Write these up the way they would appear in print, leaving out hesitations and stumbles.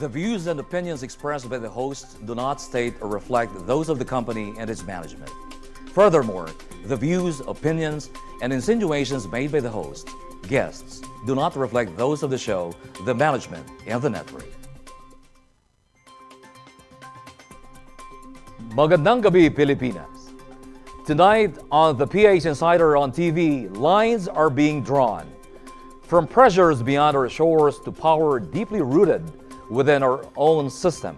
The views and opinions expressed by the hosts do not state or reflect those of the company and its management. Furthermore, the views, opinions, and insinuations made by the host, guests, do not reflect those of the show, the management, and the network. Magandang gabi, Pilipinas. Tonight on the PH Insider on TV, lines are being drawn. From pressures beyond our shores to power deeply rooted within our own system.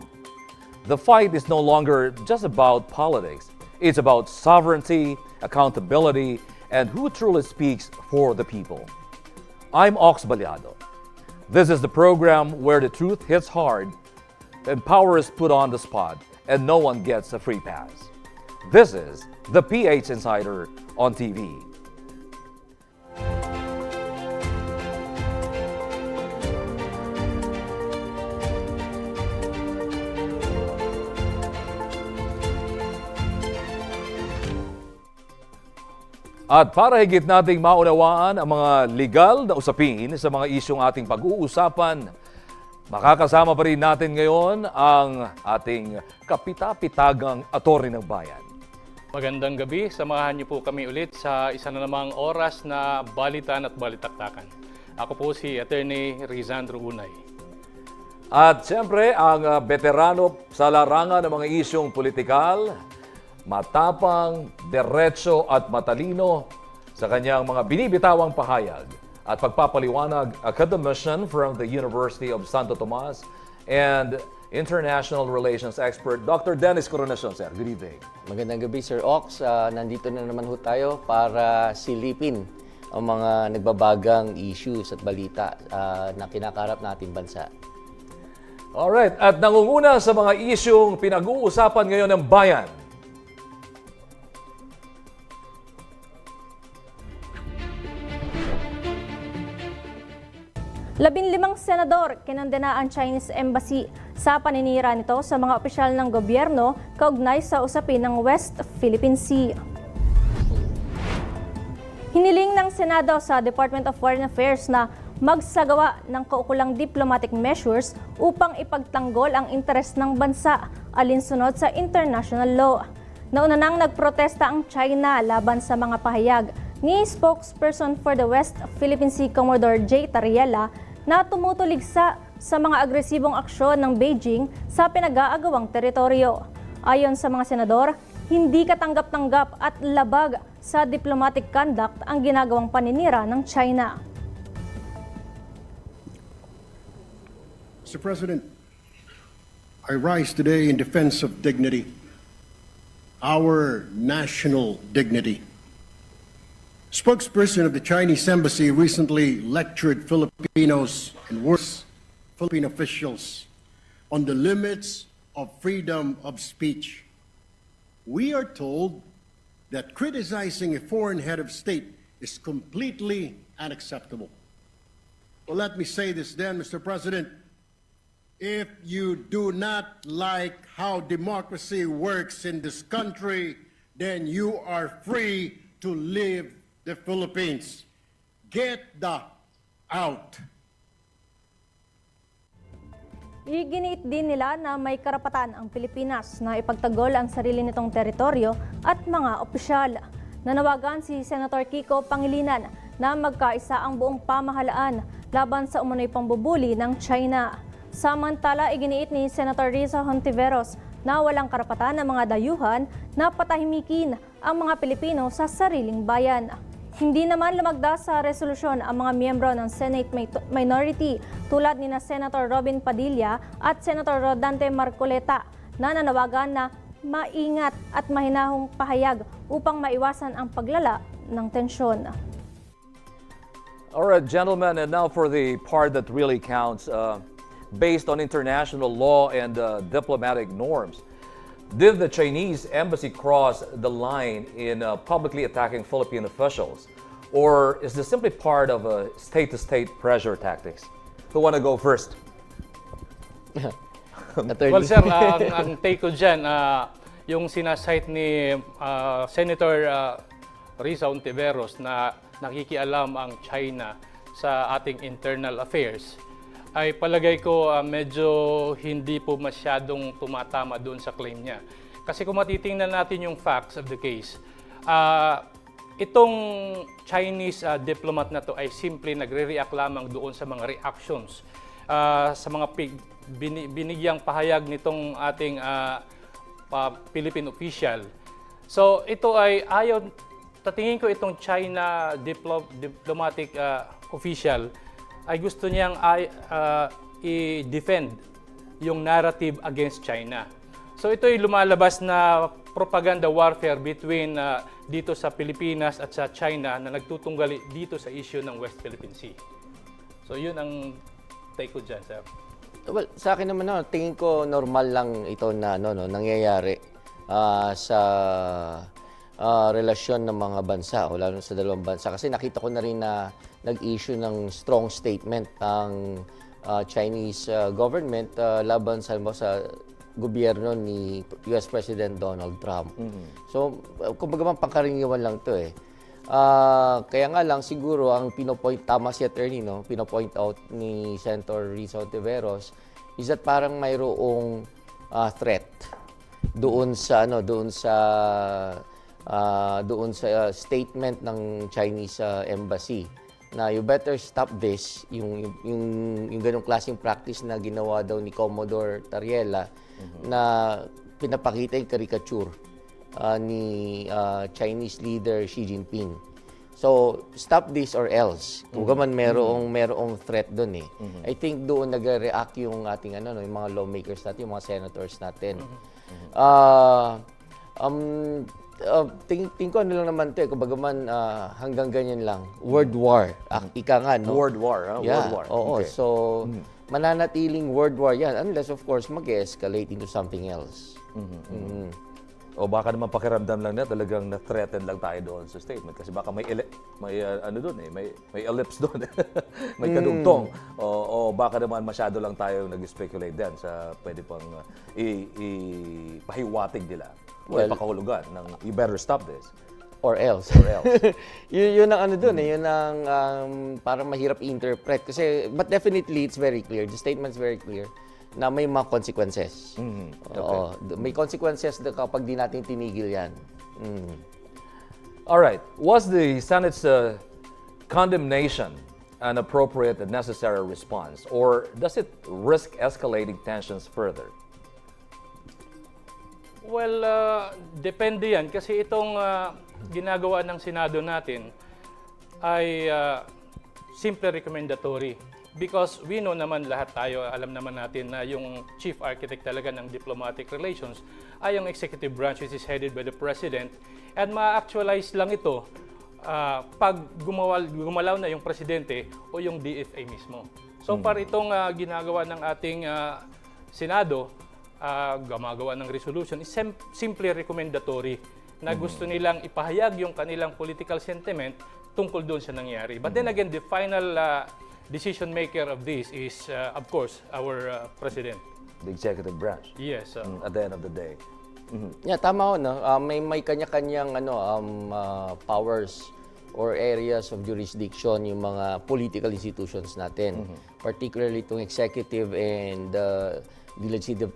The fight is no longer just about politics. It's about sovereignty, accountability, and who truly speaks for the people. I'm Ox Baliado. This is the program where the truth hits hard and power is put on the spot and no one gets a free pass. This is the PH Insider on TV. At para higit nating maunawaan ang mga legal na usapin sa mga isyong ating pag-uusapan, makakasama pa rin natin ngayon ang ating kapita-pitagang attorney ng bayan. Magandang gabi, samahan niyo po kami ulit sa isa na namang oras na balitan at balitaktakan. Ako po si Attorney Rizandro Unay. At siyempre, ang veterano sa larangan ng mga isyong politikal, matapang, diretso at matalino sa kanyang mga binibitawang pahayag at pagpapaliwanag academician from the University of Santo Tomas and international relations expert Dr. Dennis Coronacion, sir. Good evening. Magandang gabi, Sir Ox. Nandito na naman ho tayo para silipin ang mga nagbabagang issues at balita na kinakarap nating bansa. Alright, at nangunguna sa mga isyong pinag-uusapan ngayon ng bayan, 15 senador kinondena ang Chinese Embassy sa paninira nito sa mga opisyal ng gobyerno kaugnay sa usapin ng West Philippine Sea. Hiniling ng Senado sa Department of Foreign Affairs na magsagawa ng kaukulang diplomatic measures upang ipagtanggol ang interes ng bansa alinsunod sa international law. Nauna nang nagprotesta ang China laban sa mga pahayag ni spokesperson for the West Philippine Sea Commodore J. Tariela na tumutuligsa sa mga agresibong aksyon ng Beijing sa pinag-aagawang teritoryo. Ayon sa mga senador, hindi katanggap-tanggap at labag sa diplomatic conduct ang ginagawang paninira ng China. Mr. President, I rise today in defense of dignity, our national dignity. Spokesperson of the Chinese Embassy recently lectured Filipinos and worse, Philippine officials on the limits of freedom of speech. We are told that criticizing a foreign head of state is completely unacceptable. Well, let me say this then, Mr. President. If you do not like how democracy works in this country, then you are free to leave the Philippines. Get the out. Iginiit din nila na may karapatan ang Pilipinas na ipagtanggol ang sarili nitong teritoryo at mga opisyal. Nanawagan si Senator Kiko Pangilinan na magkaisa ang buong pamahalaan laban sa umunoy pambubuli ng China. Samantala, iginiit ni Senator Risa Hontiveros na walang karapatan ng mga dayuhan na patahimikin ang mga Pilipino sa sariling bayan. Hindi naman lumagda sa resolusyon ang mga miyembro ng Senate Minority tulad ni na Senator Robin Padilla at Senator Rodante Marcoleta na nanawagan na maingat at mahinahong pahayag upang maiwasan ang paglala ng tensyon. all right, gentlemen, and now for the part that really counts, based on international law and diplomatic norms. Did the Chinese embassy cross the line in publicly attacking Philippine officials? Or is this simply part of a state-to-state pressure tactics? Who want to go first? Well, sir, ang take ko dyan, yung sinasite ni Senator Risa Hontiveros na nakikialam ang China sa ating internal affairs. ay palagay ko medyo hindi po masyadong tumatama doon sa claim niya. Kasi kung matitingnan natin yung facts of the case, itong Chinese diplomat na to ay simple nagre-react lamang doon sa mga reactions sa mga binigyang pahayag nitong ating Philippine official. So ito ay tatingin ko itong China diplomatic official ay gusto niyang i-defend yung narrative against China. So ito ay lumalabas na propaganda warfare between dito sa Pilipinas at sa China na nagtutunggali dito sa issue ng West Philippine Sea. So yun ang take ko dyan, sir. Well, sa akin naman, tingin ko normal lang ito na nangyayari sa relasyon ng mga bansa o lalo sa dalawang bansa. Kasi nakita ko na rin na nag-issue ng strong statement ang Chinese government laban sa gobyerno ni US President Donald Trump. So, kumbaga pangkaraniwan lang to eh. Kaya nga lang siguro ang tama si attorney, pinopoint out ni Senator Riza Ontiveros is that parang mayroong threat doon sa statement ng Chinese embassy na you better stop this, yung ganong klaseng practice na ginawa daw ni Commodore Tariela na pinapakita yung caricature ni Chinese leader Xi Jinping. So, stop this or else. Kung gaman merong threat doon eh. I think doon nagre-react yung ating yung mga lawmakers natin, yung mga senators natin. Tingin ko lang naman ito eh, kumbaga man hanggang ganyan lang. World war. Ika nga, no? World war, Yeah, World war. oo. Okay. So, mananatiling world war yan unless of course mag-escalate into something else. O baka naman pakiramdam lang na talagang na-threaten lang tayo doon sa statement kasi baka may ellipse doon. May kadugtong. O baka naman masyado lang tayo nag-speculate din sa pwede pang ipahiwatig nila. Well, pakahulugan ng you better stop this. Or else. yun ang yun ang parang mahirap i-interpret. Kasi, but definitely, it's very clear. The statement's very clear na may mga consequences. Oo, may consequences kapag di natin tinigil yan. All right. Was the Senate's condemnation an appropriate and necessary response, or does it risk escalating tensions further? Well, depende yan kasi itong ginagawa ng Senado natin ay simple recommendatory. Because we know naman lahat tayo, alam naman natin na yung chief architect talaga ng diplomatic relations ay yung executive branch which is headed by the president. And ma-actualize lang ito pag gumalaw na yung presidente o yung DFA mismo. So para itong ginagawa ng ating Senado, gumagawa ng resolution is simply recommendatory na gusto nilang ipahayag yung kanilang political sentiment tungkol doon sa nangyari. But then again, the final decision maker of this is, of course, our president. The executive branch. Yes. At the end of the day. Yeah, tama ho, no? May kanya-kanyang powers or areas of jurisdiction yung mga political institutions natin. Particularly itong executive and the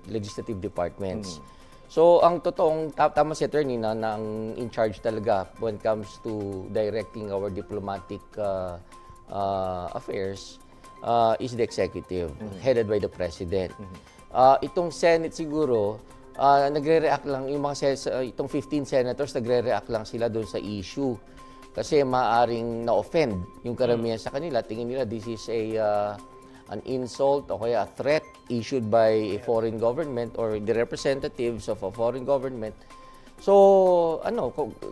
legislative departments. So, ang totoong, tama si attorney na ang in charge talaga when it comes to directing our diplomatic affairs is the executive, headed by the president. Itong Senate siguro, nagre-react lang, itong 15 senators, nagre-react lang sila doon sa issue. Kasi maaaring na-offend yung karamihan sa kanila. Tingin nila this is an insult o kaya a threat issued by a foreign government or the representatives of a foreign government. So,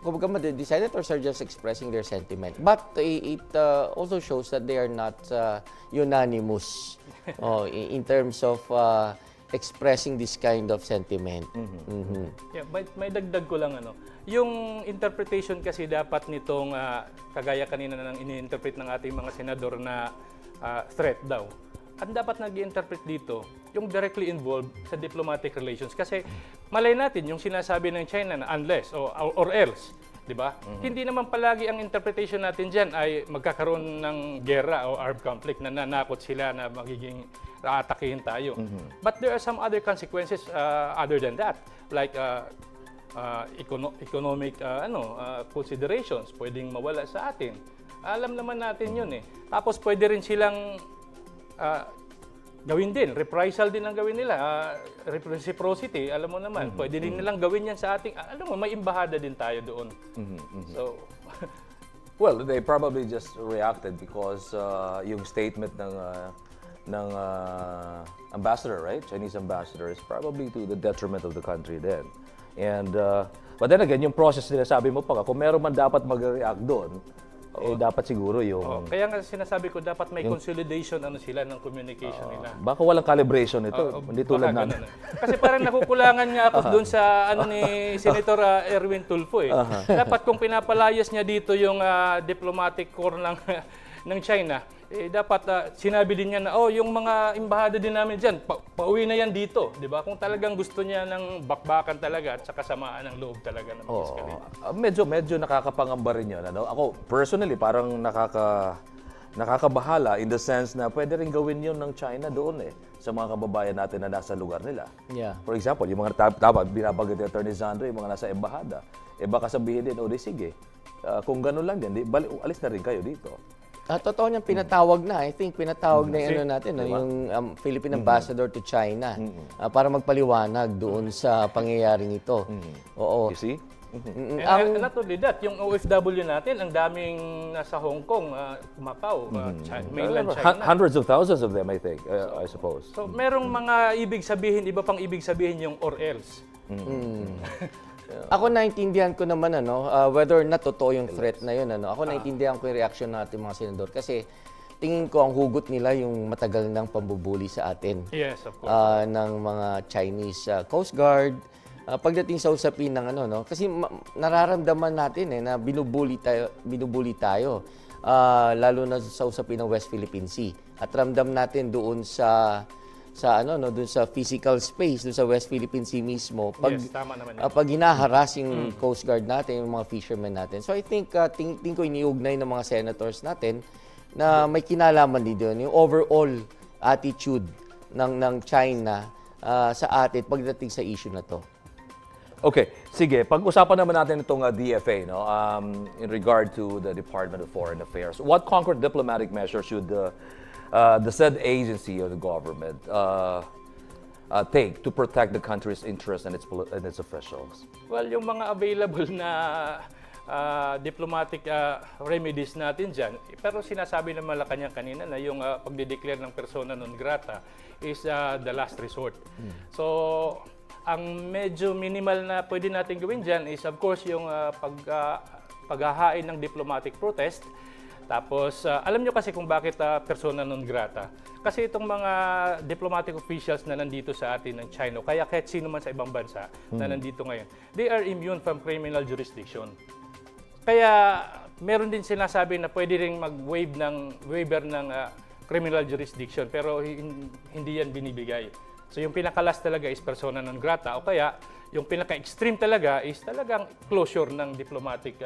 kumbaga the senators are just expressing their sentiment. But it also shows that they are not unanimous in terms of expressing this kind of sentiment. Yeah, may dagdag ko lang yung interpretation kasi dapat nitong kagaya kanina nang ini-interpret ng ating mga senador na threat daw. Ang dapat nag-i-interpret dito, yung directly involved sa diplomatic relations. Kasi malay natin yung sinasabi ng China na unless or else, di ba? Hindi naman palagi ang interpretation natin diyan ay magkakaroon ng gera o armed conflict na nanakot sila na magiging aatakihin tayo. But there are some other consequences other than that, like economic considerations pwedeng mawala sa atin. Alam naman natin 'yun eh. Tapos pwede rin silang gawin din, reprisal din ang gawin nila. Reciprocity, alam mo naman, pwede din nilang gawin yan sa ating, alam mo, may imbahada din tayo doon. So, Well, they probably just reacted because yung statement ng ambassador, right? Chinese ambassador is probably to the detriment of the country then. And but then again, yung process nila, sabi mo pa, kung meron man dapat mag-react doon, eh dapat siguro yung kaya nga sinasabi ko, dapat may consolidation sila ng communication nila. baka walang calibration ito, hindi tulad Baka natin. ganun. Kasi parang nakukulangan nga ako doon sa ni Senator Erwin Tulfo eh. Dapat kung pinapalayas niya dito yung diplomatic corps ng China, eh dapat sinabi din niya na yung mga embahada din namin diyan, pauwi na yan dito, 'di ba? Kung talagang gusto niya ng bakbakan talaga at sa kasamaan ng loob talaga ng Medyo nakakapangamba rin yun. Ano? Ako, personally, parang nakakabahala in the sense na pwede rin gawin yun ng China doon sa mga kababayan natin na nasa lugar nila. Yeah. For example, yung mga dapat binabanggit ni Attorney Sandro, yung mga nasa embahada, baka sabihin din, sige, kung ganun lang din, alis na rin kayo dito. Totoo niyang pinatawag na. I think pinatawag na yung natin, yung Philippine Ambassador to China para magpaliwanag doon sa pangyayaring ito. Oo. You see? And not only that, yung OFW natin, ang daming nasa Hong Kong, Macau, mainland China. Hundreds of thousands of them, I think, I suppose. So, merong mga ibig sabihin, iba pang ibig sabihin yung or else. Ako naintindihan ko naman whether or not totoo yung threat na yun ako naintindihan ko yung reaction natin mga senador kasi tingin ko ang hugot nila yung matagal ng pambubuli sa atin. Yes, of course. Ng mga Chinese Coast Guard pagdating sa usapin ng kasi nararamdaman natin na binubuli tayo lalo na sa usapin ng West Philippine Sea at ramdam natin doon sa doon sa physical space, doon sa West Philippine Sea mismo, Yes, tama naman yun. pag hinaharas yung Coast Guard natin, yung mga fishermen natin. So I think, tingin ko iniugnay ng mga senators natin na may kinalaman din doon, yung overall attitude ng China sa atin pagdating sa issue na to. Okay, sige. Pag-usapan naman natin itong DFA in regard to the Department of Foreign Affairs. What concrete diplomatic measures should the said agency of the government take to protect the country's interests and its officials? Well, yung mga available na diplomatic remedies natin dyan, pero sinasabi ng Malacanang kanina na yung pagdideclare ng persona non grata is the last resort. So, ang medyo minimal na pwede natin gawin dyan is of course yung paghahain ng diplomatic protest. Tapos, alam nyo kasi kung bakit persona non grata. Kasi itong mga diplomatic officials na nandito sa atin ng China, kaya kahit sino man sa ibang bansa na nandito ngayon, they are immune from criminal jurisdiction. Kaya, meron din sinasabi na pwede rin waiver ng criminal jurisdiction, pero hindi yan binibigay. So, yung pinakalas talaga is persona non grata, o kaya, yung pinaka-extreme talaga is talagang closure ng diplomatic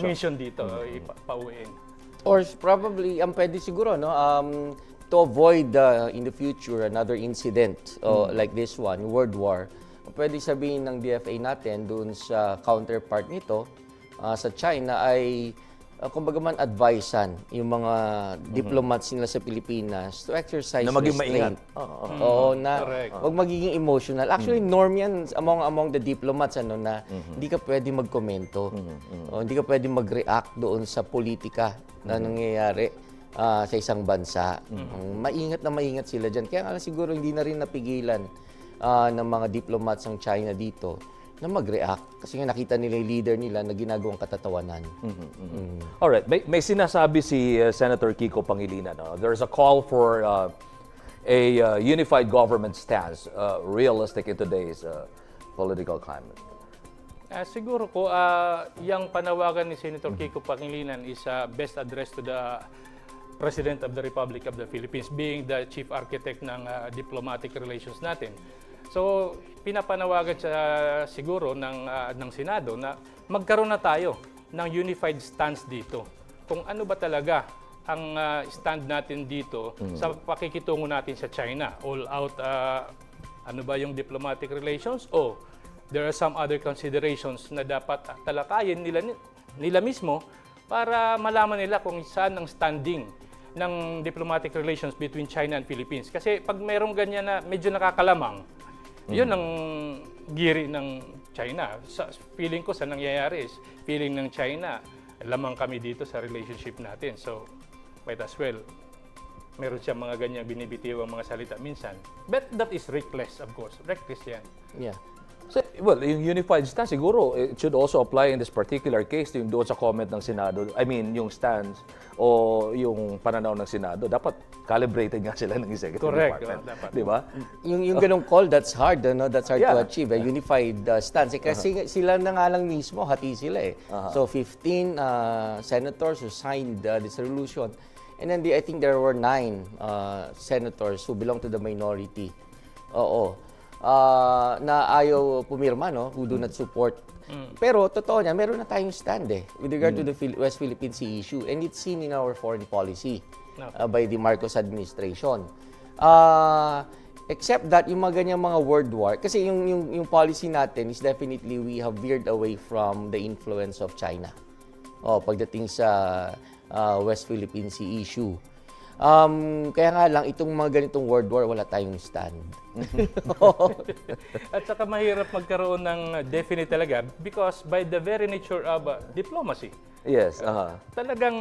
mission dito, pauwiin. Or probably, ang pwede siguro, to avoid in the future another incident like this one, World War, pwede sabihin ng DFA natin doon sa counterpart nito sa China ay kumbaga man advisean yung mga diplomats nila sa Pilipinas to exercise Na maging maingat. restraint. Oo, na Correct. wag magiging emotional. Actually, norm yan among the diplomats na hindi ka pwede magkomento. O, hindi ka pwede mag-react doon sa politika na nangyayari sa isang bansa. Maingat sila dyan. Kaya nga siguro hindi na rin napigilan ng mga diplomats ng China dito na mag-react. Kasi nga nakita nila yung leader nila na ginagawang katatawanan. Alright, may sinasabi si Senator Kiko Pangilinan. There's a call for a unified government stance, realistic in today's political climate. Siguro po, yung panawagan ni Senator Kiko Pangilinan is best addressed to the President of the Republic of the Philippines, being the chief architect ng diplomatic relations natin. So, pinapanawagan siya siguro ng Senado na magkaroon na tayo ng unified stance dito. Kung ano ba talaga ang stand natin dito sa pakikitungo natin sa China. All out, ano ba yung diplomatic relations? O there are some other considerations na dapat talakayin nila mismo para malaman nila kung saan ang standing ng diplomatic relations between China and Philippines. Kasi pag mayroong ganyan na medyo nakakalamang, yun ang giri ng China. Feeling ko sa nangyayari is, feeling ng China, lamang kami dito sa relationship natin. So, might as well, meron siya mga ganyang binibitiw ang mga salita minsan. But that is reckless, of course. Reckless yan. Yeah. So, well, yung unified stance, siguro, it should also apply in this particular case, yung doon sa comment ng Senado. I mean, yung stance o yung pananaw ng Senado, dapat calibrated nga sila ng executive Correct, department. dapat. Di ba? Yung ganong call, that's hard, no? That's hard Yeah. to achieve, a unified stance. Kasi sila na nga lang mismo, hati sila eh. So 15 senators who signed this resolution. And then I think there were 9 senators who belong to the minority. Oo. Na ayaw pumirma, no? Who do not support. Pero totoo niya, meron na tayong stand eh with regard to the West Philippine Sea issue, and it's seen in our foreign policy by the Marcos administration. Except that yung mga ganyang mga world war, kasi yung policy natin is definitely we have veered away from the influence of China. Pagdating sa West Philippine Sea issue. Kaya nga lang, itong mga ganitong world war, wala tayong stand. At saka mahirap magkaroon ng definite talaga because by the very nature of diplomacy, Yes. talagang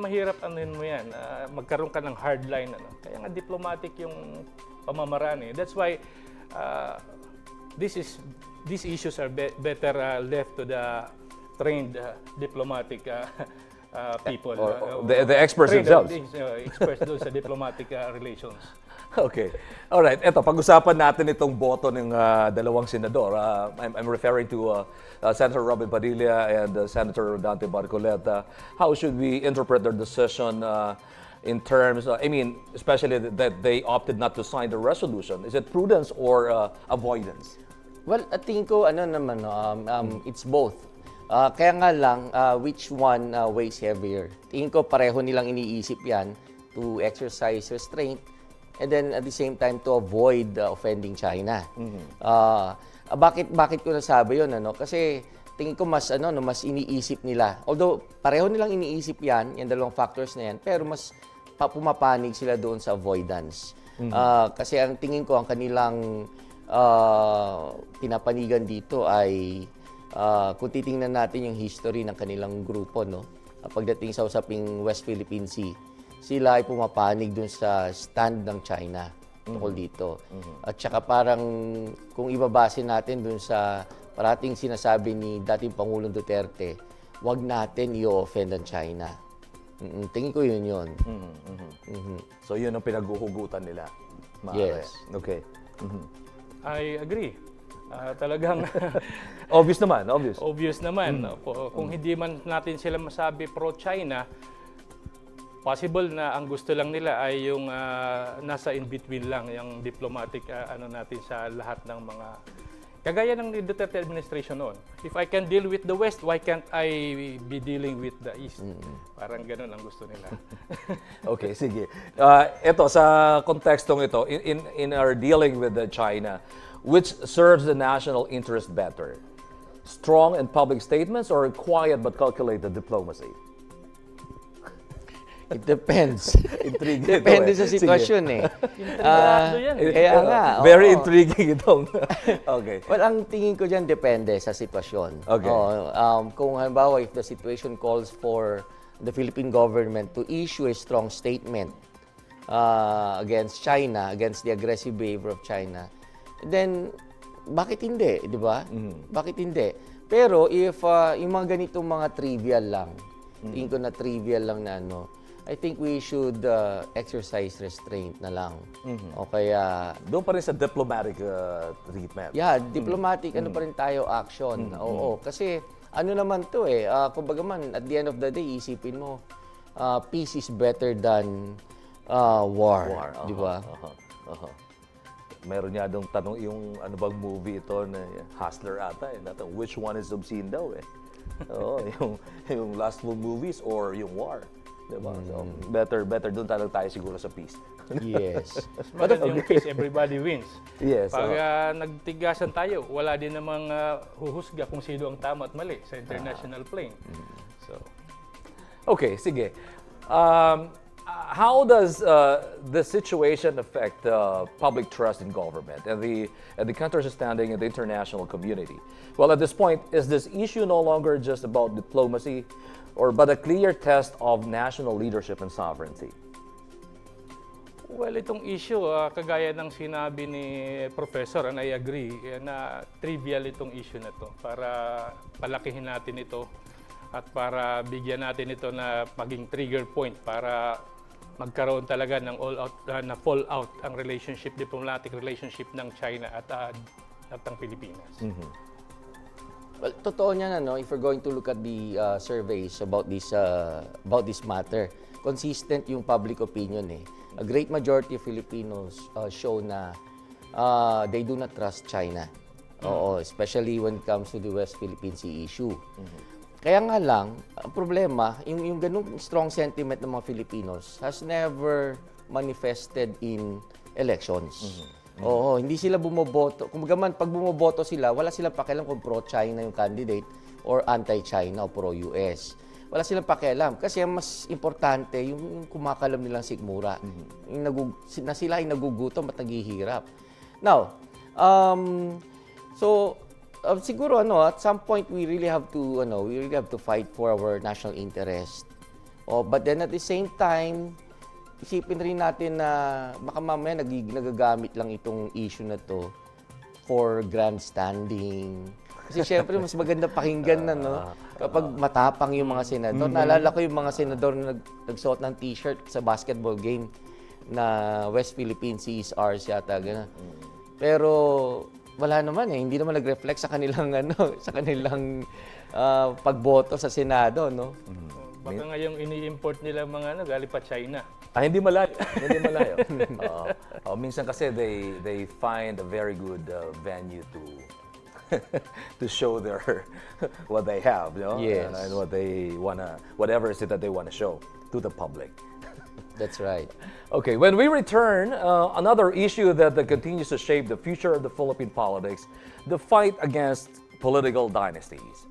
mahirap anuhin mo yan. Magkaroon ka ng hard line. Kaya nga diplomatic yung pamamaraan eh. That's why these issues are better left to the trained diplomatic people. The experts trained, themselves. Experts doon sa diplomatic relations. Okay. All right. Eto, pag-usapan natin itong boto ng dalawang senador. I'm referring to Senator Robin Padilla and Senator Dante Barcoleta. How should we interpret their decision in terms, I mean, especially that they opted not to sign the resolution? Is it prudence or avoidance? Well, at tingin ko, it's both. Kaya nga lang, which one weighs heavier? Tingin ko pareho nilang iniisip yan to exercise restraint and then at the same time to avoid offending China. Bakit ko nasabi yun? Kasi tingin ko mas iniisip nila. Although pareho nilang iniisip yan, yung dalawang factors na yan, pero mas pumapanig sila doon sa avoidance. Kasi ang tingin ko, ang kanilang pinapanigan dito ay kung titingnan natin yung history ng kanilang grupo, pagdating sa usaping West Philippine Sea, sila ay pumapanig dun sa stand ng China tungkol dito. At saka parang kung ibabase natin dun sa parating sinasabi ni dating Pangulong Duterte, wag natin i-offend ang China. Tingin ko yun. So yun ang pinaghuhugutan nila. Yes. Okay. I agree. Talagang Obvious naman, obvious. obvious naman. Kung hindi man natin sila masabi pro-China, possible na ang gusto lang nila ay yung nasa in-between lang, yung diplomatic natin sa lahat ng mga... Kagaya ng Duterte administration noon. If I can deal with the West, why can't I be dealing with the East? Parang ganun ang gusto nila. Okay, sige. Ito, sa kontekstong ito, in our dealing with China, which serves the national interest better? Strong and public statements or quiet but calculated diplomacy? It depends. Intriguing Depende ito sa sitwasyon eh. Intrigado yan. Kaya nga. Very oo. intriguing itong. Okay. Well, ang tingin ko dyan depende sa sitwasyon. Okay. Kung halimbawa, if the situation calls for the Philippine government to issue a strong statement against China, against the aggressive behavior of China, then bakit hindi, di ba? Bakit hindi? Pero if yung mga ganitong mga trivial lang, tingin ko na trivial lang na I think we should exercise restraint na lang. O kaya, Doon pa rin sa diplomatic treatment. yeah, diplomatic, pa rin tayo, action. Oo, kasi ano naman to kumbaga man, at the end of the day, isipin mo, peace is better than war. Di ba? Meron niya dong tanong yung ano bang movie ito na Hustler ata eh. Which one is obscene daw eh. Oo, yung lustful movies or yung war. Diba? So, better doon tayo siguro sa peace. Yes. Maganda yung case, everybody wins. Yes. Pag nagtigasan tayo, wala din namang huhusga kung sino ang tama at mali sa international plane. So, Okay, sige. How does the situation affect public trust in government and the country's standing in the international community? Well, at this point, is this issue no longer just about diplomacy, but a clear test of national leadership and sovereignty? well, itong issue, kagaya ng sinabi ni Professor, and I agree, na trivial itong issue na to. Para palakihin natin ito at para bigyan natin ito na maging trigger point para magkaroon talaga ng all-out na fallout ang diplomatic relationship ng China at ang Pilipinas. Well, totoo niyan, if we're going to look at the surveys about this matter, consistent yung public opinion eh. A great majority of Filipinos show na they do not trust China. Oo, especially when it comes to the West Philippine Sea issue. Kaya nga lang, ang problema, yung ganung strong sentiment ng mga Filipinos has never manifested in elections. Oo, hindi sila bumoboto. Kung man, pag bumoboto sila, wala silang pakialam kung pro-China yung candidate or anti-China o pro-US. Wala silang pakialam. Kasi ang mas importante, yung kumakalam nilang sikmura. Na sila ay nagugutom at naghihirap. Now, siguro at some point we really have to fight for our national interest. But then at the same time, isipin rin natin na baka mamaya nagagamit lang itong issue na to for grandstanding. Kasi syempre mas maganda pakinggan kapag matapang yung mga senador. Naalala ko yung mga senador na nagsuot ng t-shirt sa basketball game na West Philippine Seas ours yata gano'n. Pero wala naman hindi naman nag-reflect sa kanilang pagboto sa Senado, no? Baka nga yung ini-import nila mga galing pa China. Hindi malayo. Hindi malayo. Minsan kasi they find a very good venue to show what they have, Yes. and what they whatever is it that they wanna show to the public. That's right. Okay, when we return, another issue that continues to shape the future of the Philippine politics, the fight against political dynasties.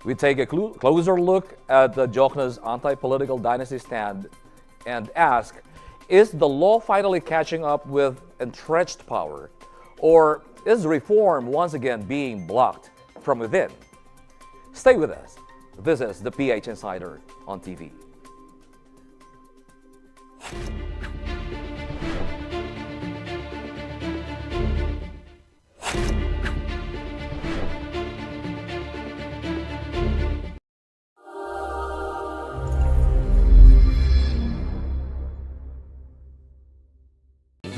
We take a closer look at the Jokna's anti-political dynasty stand and ask, is the law finally catching up with entrenched power? Or is reform once again being blocked from within? Stay with us. This is the PH Insider on TV.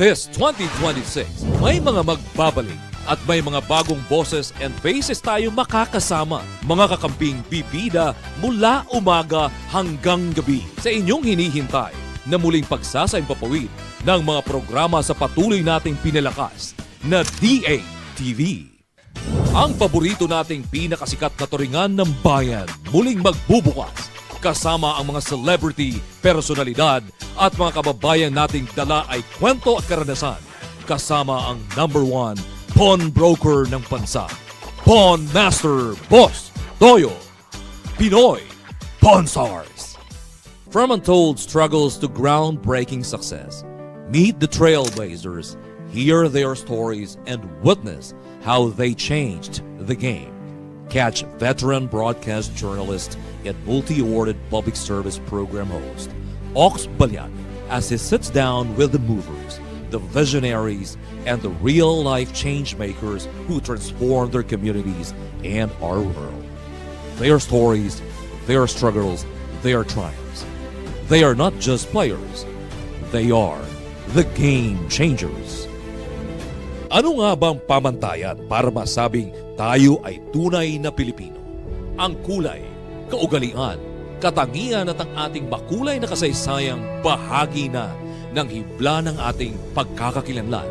This 2026, may mga magbabalik at may mga bagong boses and faces tayo makakasama. Mga kakamping bibida mula umaga hanggang gabi sa inyong hinihintay na muling pagsasaimpapawid ng mga programa sa patuloy nating pinalakas na DA-TV. Ang paborito nating pinakasikat na turingan ng bayan muling magbubukas kasama ang mga celebrity, personalidad at mga kababayan nating dala ay kwento at karanasan kasama ang #1 pawn broker ng bansa, Pawn Master Boss Toyo, Pinoy Pawn Stars. From untold struggles to groundbreaking success, meet the trailblazers, hear their stories, and witness how they changed the game. Catch veteran broadcast journalist and multi-awarded public service program host, Ox Balyan, as he sits down with the movers, the visionaries, and the real-life change makers who transform their communities and our world. Their stories, their struggles, their triumphs. They are not just players. They are the game changers. Ano nga bang pamantayan para masabing tayo ay tunay na Pilipino? Ang kulay, kaugalian, katangian at ang ating makulay na kasaysayang bahagi na ng hibla ng ating pagkakakilanlan.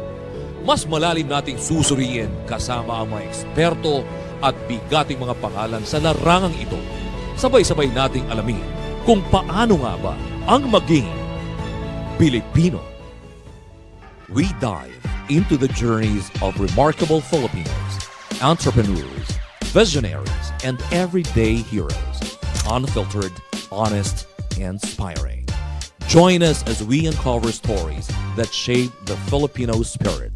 mas malalim nating susuriin kasama ang mga eksperto at bigating mga pangalan sa larangang ito. Sabay-sabay nating alamin kung paano nga ba ang maging Pilipino. We dive into the journeys of remarkable Filipinos, entrepreneurs, visionaries, and everyday heroes. Unfiltered, honest, and inspiring. Join us as we uncover stories that shape the Filipino spirit.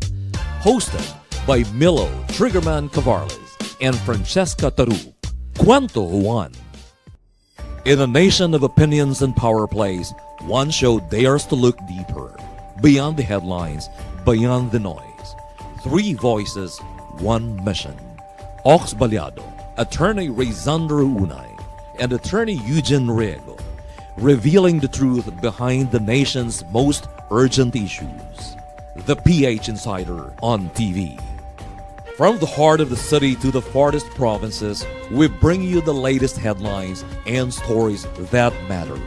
Hosted by Milo Triggerman Cavarles and Francesca Taruk. Kwento Juan. In a nation of opinions and power plays, one show dares to look deeper, beyond the headlines, beyond the noise. Three voices, one mission. Ox Baliado, Attorney Rayzandro Unay, and Attorney Eugene Riego, revealing the truth behind the nation's most urgent issues. The PH Insider on TV. From the heart of the city to the farthest provinces, we bring you the latest headlines and stories that matter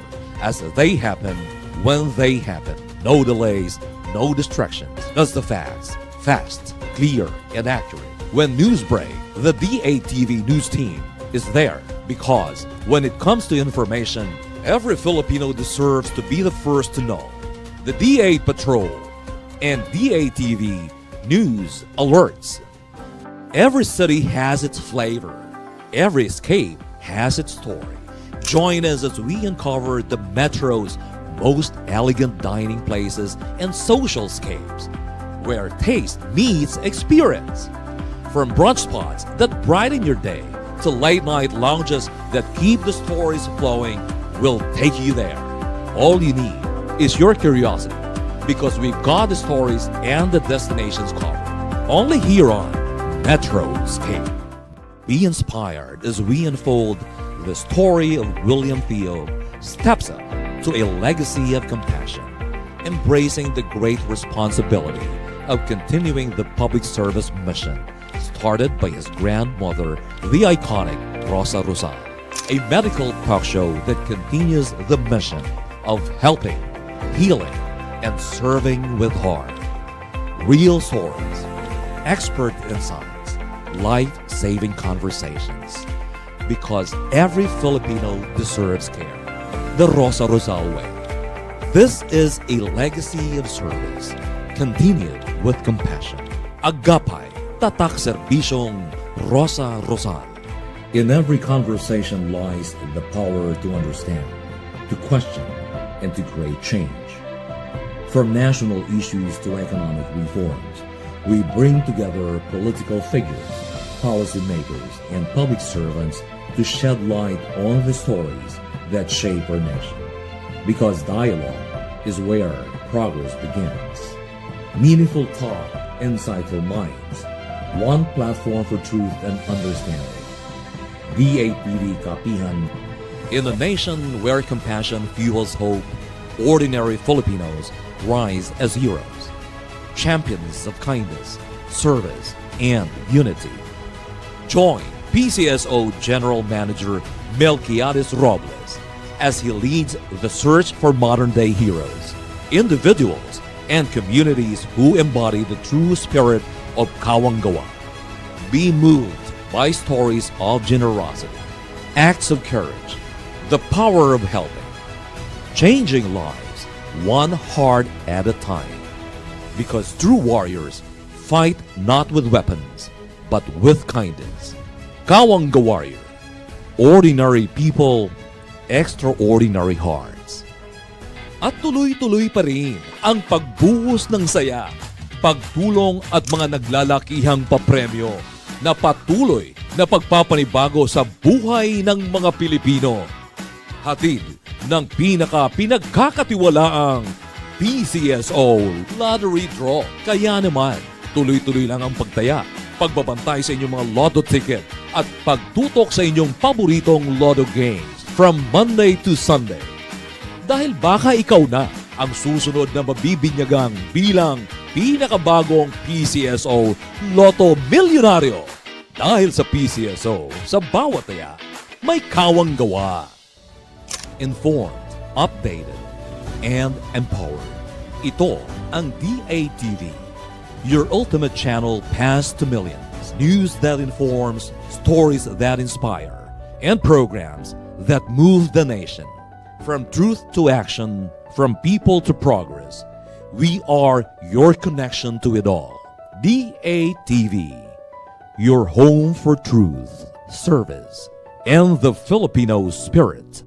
as they happen when they happen. No delays, no distractions. That's the facts. Fast, clear, and accurate. When news break, the DATV news team is there because when it comes to information, every Filipino deserves to be the first to know. The D8 Patrol and DATV News Alerts. Every city has its flavor. Every escape has its story. Join us as we uncover the Metro's most elegant dining places and social scapes, where taste meets experience. From brunch spots that brighten your day to late-night lounges that keep the stories flowing, we'll take you there. All you need is your curiosity, because we've got the stories and the destinations covered. Only here on Metroscape. Be inspired as we unfold the story of William Theo steps up to a legacy of compassion, embracing the great responsibility of continuing the public service mission started by his grandmother, the iconic Rosa Rosal, a medical talk show that continues the mission of helping, healing, and serving with heart. Real stories, expert insights, life-saving conversations. Because every Filipino deserves care. The Rosa Rosal way. This is a legacy of service, continued with compassion. Agapay, tatak serbisyong Rosa Rosal. In every conversation lies the power to understand, to question, and to create change. From national issues to economic reforms, we bring together political figures, policymakers, and public servants to shed light on the stories that shape our nation. Because dialogue is where progress begins. Meaningful talk, insightful minds, one platform for truth and understanding. DATV Kapihan. In a nation where compassion fuels hope, ordinary Filipinos rise as heroes, champions of kindness, service, and unity. Join PCSO General Manager Melquiades Robles as he leads the search for modern-day heroes, individuals, and communities who embody the true spirit of Kawangawa. Be moved by stories of generosity, acts of courage, the power of helping, changing lives one heart at a time. Because true warriors fight not with weapons, but with kindness. Kawanga Warrior, ordinary people, extraordinary hearts. At tuloy-tuloy pa rin ang pagbuhos ng saya, pagtulong at mga naglalakihang papremyo na patuloy na pagpapanibago sa buhay ng mga Pilipino. Hatid ng pinagkakatiwalaang PCSO Lottery Draw. Kaya naman, tuloy-tuloy lang ang pagtaya, pagbabantay sa inyong mga lotto ticket at pagtutok sa inyong paboritong lotto games from Monday to Sunday. Dahil baka ikaw na ang susunod na mabibinyagang bilang pinakabagong PCSO Lotto Milyonaryo. Dahil sa PCSO, sa bawat taya, may kawanggawa. Informed, updated, and empowered. Ito ang DATV, your ultimate channel passed to millions. News that informs, stories that inspire, and programs that move the nation. From truth to action, from people to progress, we are your connection to it all. DATV, your home for truth, service, and the Filipino spirit.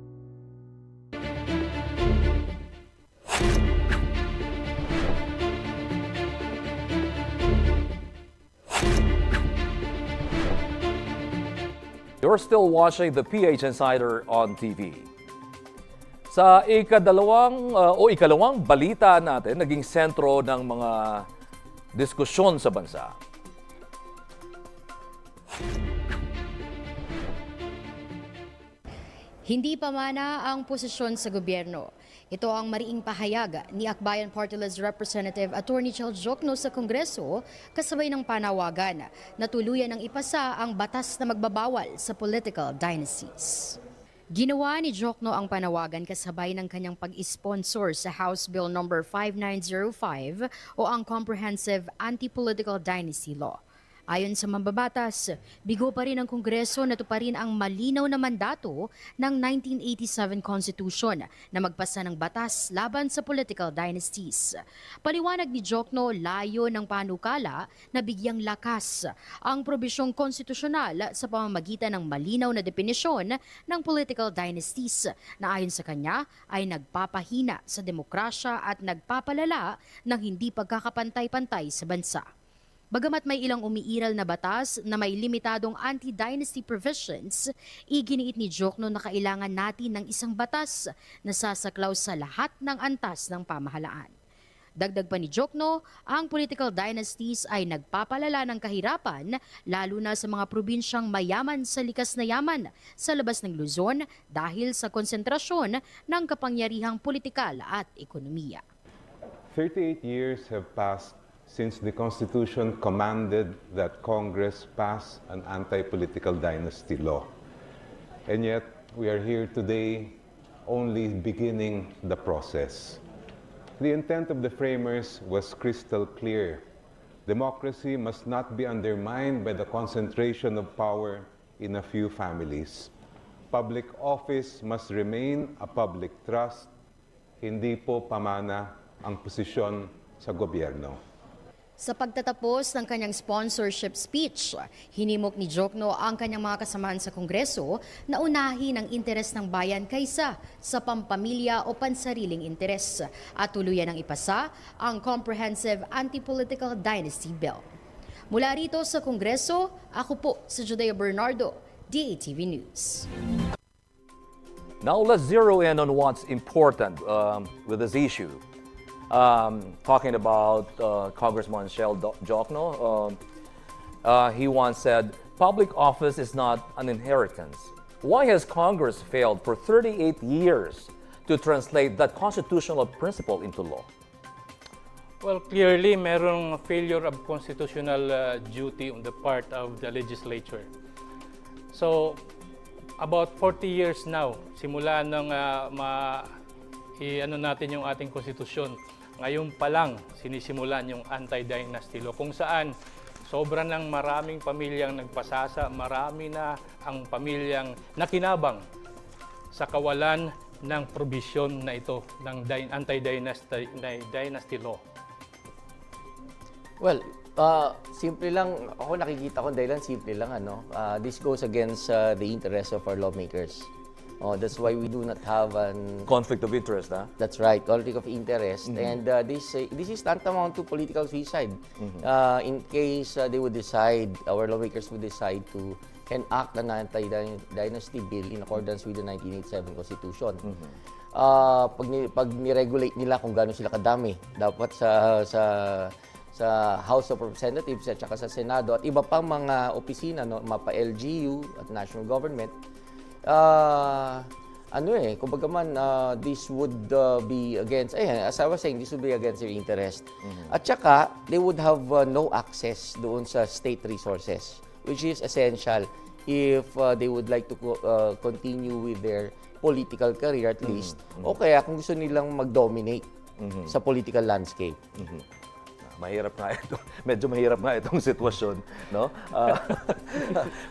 You're still watching the PH Insider on TV. Sa ikalawang balita natin, naging sentro ng mga diskusyon sa bansa. Hindi pamana ang posisyon sa gobyerno. Ito ang mariing pahayag ni Akbayan Party List Representative Attorney Charles Jokno sa Kongreso kasabay ng panawagan na tuluyan ng ipasa ang batas na magbabawal sa political dynasties. Ginawa ni Jokno ang panawagan kasabay ng kanyang pag-sponsor sa House Bill No. 5905 o ang Comprehensive Anti-Political Dynasty Law. Ayon sa mambabatas, bigo pa rin ang Kongreso na tuparin ang malinaw na mandato ng 1987 Constitution na magpasa ng batas laban sa political dynasties. Paliwanag ni Jokno, layo ng panukala na bigyang lakas ang probisyong konstitusyonal sa pamamagitan ng malinaw na definisyon ng political dynasties na ayon sa kanya ay nagpapahina sa demokrasya at nagpapalala ng hindi pagkakapantay-pantay sa bansa. Bagamat may ilang umiiral na batas na may limitadong anti-dynasty provisions, iginiit ni Jokno na kailangan natin ng isang batas na sasaklaw sa lahat ng antas ng pamahalaan. Dagdag pa ni Jokno, ang political dynasties ay nagpapalala ng kahirapan lalo na sa mga probinsyang mayaman sa likas na yaman sa labas ng Luzon dahil sa konsentrasyon ng kapangyarihang politikal at ekonomiya. 38 years have passed since the Constitution commanded that Congress pass an anti-political dynasty law. And yet, we are here today only beginning the process. The intent of the framers was crystal clear. Democracy must not be undermined by the concentration of power in a few families. Public office must remain a public trust, hindi po pamana ang posisyon sa gobyerno. Sa pagtatapos ng kanyang sponsorship speech, hinimok ni Jokno ang kanyang mga kasamahan sa Kongreso na unahin ang interes ng bayan kaysa sa pampamilya o pansariling interes at tuluyan ng ipasa ang Comprehensive Anti-Political Dynasty Bill. Mula rito sa Kongreso, ako po si Judea Bernardo, DATV News. Now let's zero in on what's important with this issue. Talking about Congressman Shel Jokno, he once said, public office is not an inheritance. Why has Congress failed for 38 years to translate that constitutional principle into law? Well, clearly, merong failure of constitutional duty on the part of the legislature. So, about 40 years now, simula nang natin yung ating konstitusyon, ngayon pa lang sinisimulan yung anti-dynasty law kung saan sobra ng maraming pamilyang nagpasasa, marami na ang pamilyang nakinabang sa kawalan ng probisyon na ito ng anti-dynasty law. Well, simple lang, ako nakikita ko dahilan, simple lang, this goes against the interests of our lawmakers. That's why we do not have an Conflict of interest, huh? That's right, conflict of interest, and this is tantamount to political suicide. In case they would decide, our lawmakers would decide to enact an anti-dynasty bill in accordance with the 1987 Constitution. Pag ni-regulate nila kung gaano sila kadami, dapat sa House of Representatives at saka sa Senado at iba pang mga opisina, mapa LGU at national government. Kumbaga man, this would be against, as I was saying, this would be against their interest. At saka, they would have no access doon sa state resources, which is essential if they would like to continue with their political career at least, o kaya kung gusto nilang mag-dominate sa political landscape. mahirap nga ito. Medyo mahirap nga itong sitwasyon, no?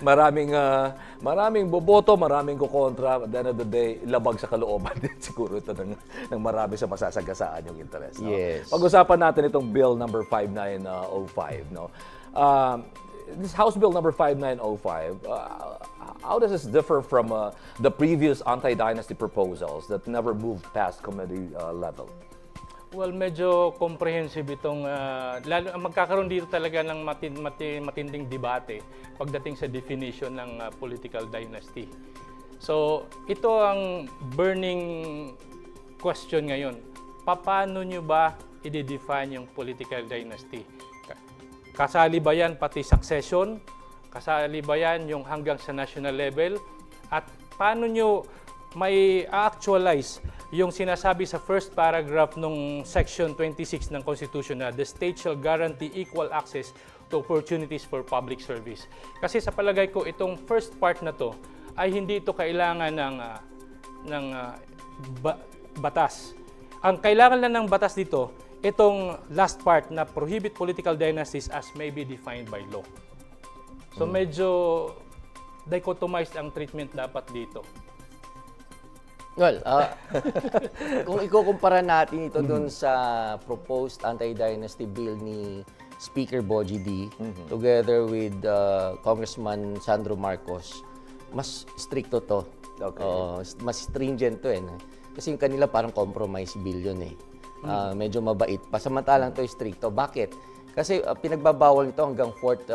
Maraming boboto, maraming kukontra. At the end of the day, labag sa kalooban din siguro ito ng marami sa masasagasaan yung interest. No? Yes. Pag-usapan natin itong Bill number 5905, no? This House Bill number 5905, how does this differ from the previous anti-dynasty proposals that never moved past committee level? Well, medyo comprehensive itong, lalo magkakaroon dito talaga ng matinding debate pagdating sa definition ng political dynasty. So, ito ang burning question ngayon. Paano nyo ba i-define yung political dynasty? Kasali ba yan pati succession? Kasali ba yan yung hanggang sa national level? At paano nyo may actualize yung sinasabi sa first paragraph ng Section 26 ng Constitution na the state shall guarantee equal access to opportunities for public service. Kasi sa palagay ko, itong first part na to ay hindi ito kailangan ng batas. Ang kailangan lang ng batas dito, itong last part na prohibit political dynasties as may be defined by law. So medyo dichotomized ang treatment dapat dito. Well, kung ikukumpara natin ito doon sa proposed anti-dynasty bill ni Speaker Bogie D, together with Congressman Sandro Marcos, mas stricto to. Okay. Mas stringent to Kasi yung kanila parang compromise bill yun medyo mabait. Pasamantalang to stricto. Bakit? Kasi pinagbabawal nito hanggang fourth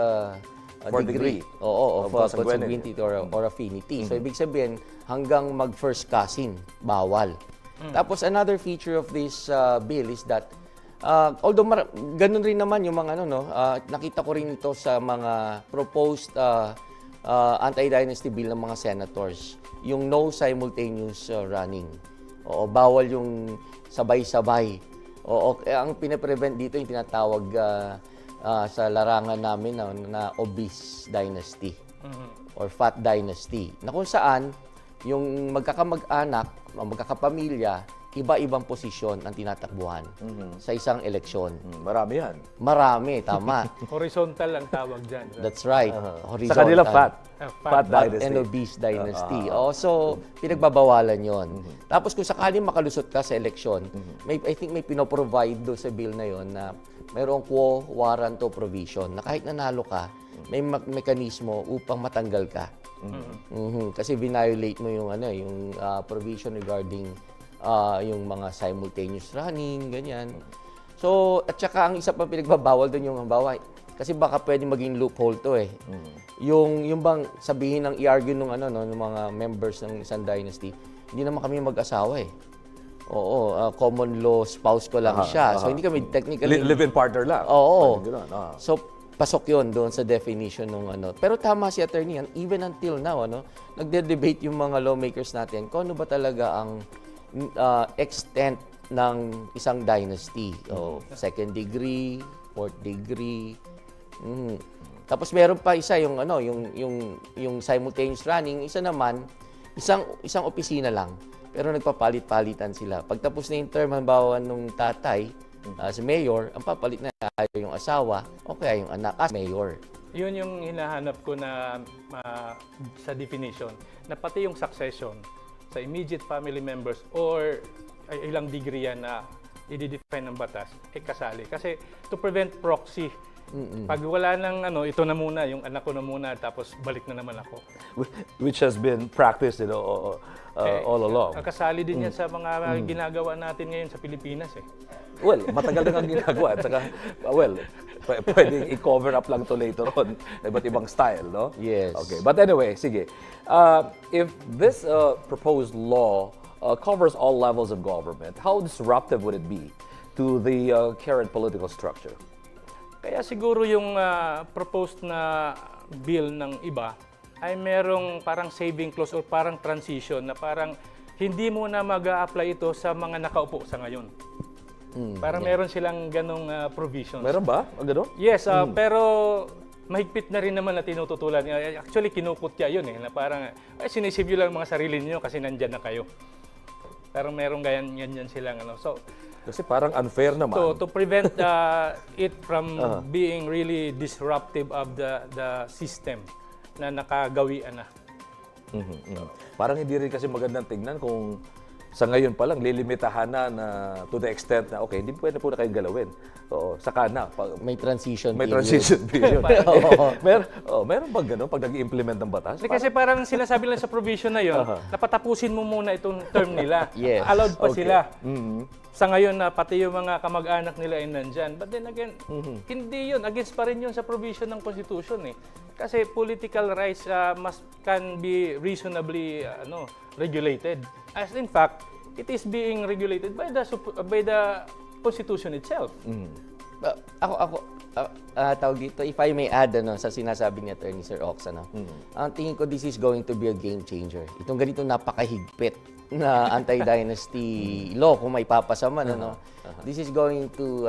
degree. Of consanguinity or affinity. So, ibig sabihin, hanggang mag-first cousin, bawal. Tapos, another feature of this bill is that, although ganun rin naman yung mga, nakita ko rin ito sa mga proposed anti-dynasty bill ng mga senators, yung no simultaneous running. Bawal yung sabay-sabay. Ang pinaprevent dito yung tinatawag sa larangan namin na obese dynasty or fat dynasty, na kung saan yung magkakamag-anak, magkakapamilya, iba-ibang posisyon ang tinatakbuhan sa isang eleksyon. Marami yan. Marami, tama. Horizontal ang tawag dyan. That's right. Sa kanila, fat. Fat Fat dynasty. and obese dynasty. So, pinagbabawalan yon. Tapos kung sakaling makalusot ka sa eleksyon, I think may pinoprovide do sa bill na yon na mayroong quo warranto provision na kahit nanalo ka, may mekanismo upang matanggal ka. Kasi violate mo yung provision regarding yung mga simultaneous running, ganyan. So, at saka ang isa pa pinagbabawal doon yung halimbawa, kasi baka pwede maging loophole to Yung bang sabihin ng i-argue ng mga members ng isang dynasty, hindi naman kami mag-asawa common law spouse ko lang siya. So hindi kami technically Live-in partner lang. So pasok 'yon doon sa definition ng Pero tama si attorney, even until now nagde-debate yung mga lawmakers natin kung ano ba talaga ang extent ng isang dynasty. Second degree, fourth degree. Tapos meron pa isa yung yung simultaneous running, isa naman isang opisina lang. Pero nagpapalit-palitan sila. Pagtapos na yung term, halimbawa nung tatay, si mayor, ang papalit na yung asawa o kaya yung anak as mayor. Yun yung hinahanap ko na sa definition, na pati yung succession sa immediate family members or ilang degree yan na i-define ng batas, kasali. Kasi to prevent proxy, pag wala nang ito na muna, yung anak ko na muna, tapos balik na naman ako. Which has been practiced all along. Kasali din yan sa mga ginagawa natin ngayon sa Pilipinas Well, matagal na nga ginagawa. At saka, pwedeng i-cover up lang to later on. Iba't ibang style, no? Yes. Okay, but anyway, sige. If this proposed law covers all levels of government, how disruptive would it be to the current political structure? Kaya siguro yung proposed na bill ng iba ay merong parang saving clause or parang transition na parang hindi mo na mag-a-apply ito sa mga nakaupo sa ngayon. Parang meron silang ganong provisions. Meron ba? Gano'n? Yes, pero mahigpit na rin naman na tinututulan. Actually, kinukutya yun na parang sinisave nyo lang mga sarili niyo kasi nandyan na kayo. Pero merong ganyan silang So, Kasi parang unfair naman. to prevent it from being really disruptive of the system na nakagawian na. Parang hindi rin kasi magandang tignan kung sa ngayon pa lang lilimitahan na to the extent na okay, hindi pwede po na kayo galawin. Oo, saka na. May transition May period. transition period. Meron bang gano'n pag nag-implement ng batas? Kasi parang sinasabi lang sa provision na yon, napatapusin mo muna itong term nila. Yes. Allowed pa Okay. sila. Sa ngayon na pati yung mga kamag-anak nila ay nandyan. But then again, hindi yun. Against pa rin yun sa provision ng Constitution eh. Kasi political rights can be reasonably regulated. As in fact, it is being regulated by the Constitution itself. Tawag dito, if I may add sa sinasabi ni Attorney Sir Ox, ang tingin ko this is going to be a game changer. Itong ganito napakahigpit na anti-dynasty law kung may papasa man, this is going to